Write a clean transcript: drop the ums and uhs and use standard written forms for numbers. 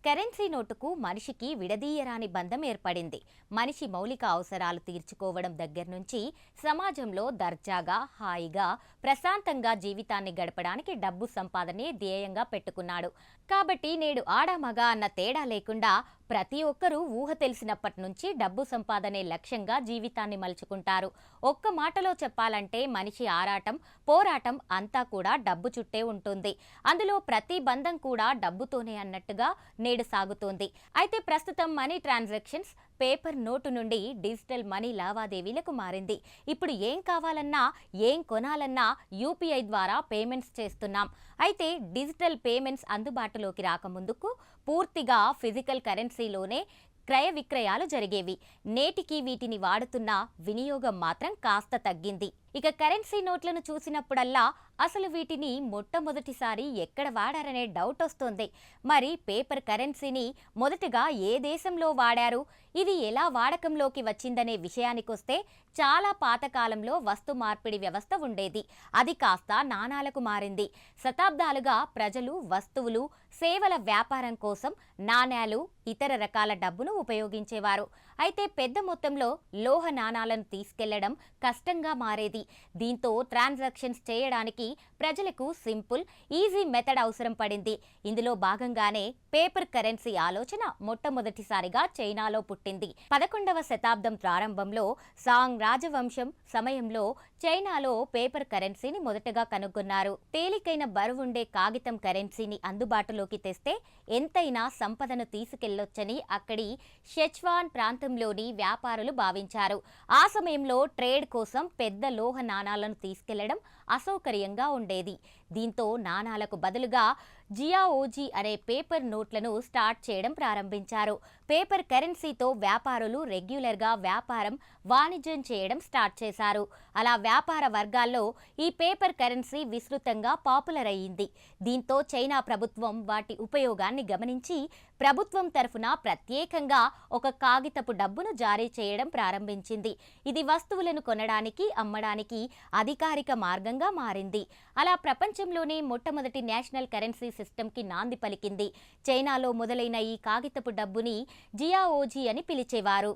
Currency నోటుకు మనిషికి విడదీయరాని బంధం ఏర్పడింది. మనిషి మౌలిక అవసరాలు తీర్చుకోవడం దగ్గర నుంచి సమాజంలో దర్జాగా, హాయిగా, ప్రశాంతంగా జీవితాన్ని గడపడానికి డబ్బు సంపాదనే ధ్యేయంగా పెట్టుకున్నాడు. కాబట్టి నేడు ఆడామగ అన్న తేడా లేకుండా ప్రతి ఒక్కరూ ఊహ తెలిసినప్పటి నుంచి డబ్బు సంపాదనే లక్ష్యంగా జీవితాన్ని మలుచుకుంటారు. ఒక్క మాటలో చెప్పాలంటే మనిషి ఆరాటం, పోరాటం అంతా కూడా డబ్బు చుట్టే ఉంటుంది. అందులో ప్రతి బంధం కూడా డబ్బుతోనే అన్నట్టుగా నేడు సాగుతోంది. అయితే ప్రస్తుతం మనీ ట్రాన్సాక్షన్స్ పేపర్ నోటు నుండి డిజిటల్ మనీ లావాదేవీలకు మారింది. ఇప్పుడు ఏం కావాలన్నా, ఏం కొనాలన్నా యూపీఐ ద్వారా పేమెంట్స్ చేస్తున్నాం. అయితే డిజిటల్ పేమెంట్స్ అందుబాటులోకి రాకముందుకు పూర్తిగా ఫిజికల్ కరెన్సీలోనే క్రయ విక్రయాలు జరిగేవి. నేటికి వీటిని వాడుతున్న వినియోగం మాత్రం కాస్త తగ్గింది. ఇక కరెన్సీ నోట్లను చూసినప్పుడల్లా అసలు వీటిని మొట్టమొదటిసారి ఎక్కడ వాడారనే డౌట్ వస్తుంది. మరి పేపర్ కరెన్సీని మొదటగా ఏ దేశంలో వాడారు, ఇది ఎలా వాడకంలోకి వచ్చిందనే విషయానికొస్తే చాలా పాతకాలంలో వస్తు మార్పిడి వ్యవస్థ ఉండేది. అది కాస్త నాణాలకు మారింది. శతాబ్దాలుగా ప్రజలు వస్తువులు, సేవల వ్యాపారం కోసం నాణేలు, ఇతర రకాల డబ్బును ఉపయోగించేవారు. అయితే పెద్ద మొత్తంలో లోహ నాణాలను తీసుకెళ్లడం కష్టంగా మారేది. దీంతో ట్రాన్సాక్షన్స్ చేయడానికి ప్రజలకు సింపుల్, ఈజీ మెథడ్ అవసరం పడింది. ఇందులో భాగంగానే పేపర్ కరెన్సీ ఆలోచన మొట్టమొదటిసారిగా చైనాలో పుట్టింది. 11వ శతాబ్దం ప్రారంభంలో సాంగ్ రాజవంశం సమయంలో చైనాలో పేపర్ కరెన్సీని మొదటగా కనుగొన్నారు. తేలికైన బరువుండే కాగితం కరెన్సీని అందుబాటులోకి తెస్తే ఎంతైనా సంపదను తీసుకెళ్లొచ్చని అక్కడి షెచ్వాన్ ప్రాంతంలోని వ్యాపారులు భావించారు. ఆ సమయంలో ట్రేడ్ కోసం పెద్ద లోహ నాణాలను తీసుకెళ్లడం అసౌకర్యంగా ఉండేది. దీంతో నాణాలకు బదులుగా జియాఓజీ అనే పేపర్ నోట్లను స్టార్ట్ చేయడం ప్రారంభించారు. పేపర్ కరెన్సీతో వ్యాపారులు రెగ్యులర్గా వ్యాపారం, వాణిజ్యం చేయడం స్టార్ట్ చేశారు. అలా వ్యాపార వర్గాల్లో ఈ పేపర్ కరెన్సీ విస్తృతంగా పాపులర్ అయ్యింది. దీంతో చైనా ప్రభుత్వం వాటి ఉపయోగాన్ని గమనించి ప్రభుత్వం తరఫున ప్రత్యేకంగా ఒక కాగితపు డబ్బును జారీ చేయడం ప్రారంభించింది. ఇది వస్తువులను కొనడానికి, అమ్మడానికి అధికారిక మార్గంగా మారింది. అలా ప్రపంచంలోనే మొట్టమొదటి నేషనల్ కరెన్సీ సిస్టమ్కి నాంది పలికింది. చైనాలో మొదలైన ఈ కాగితపు డబ్బుని జియాఓజీ అని పిలిచేవారు.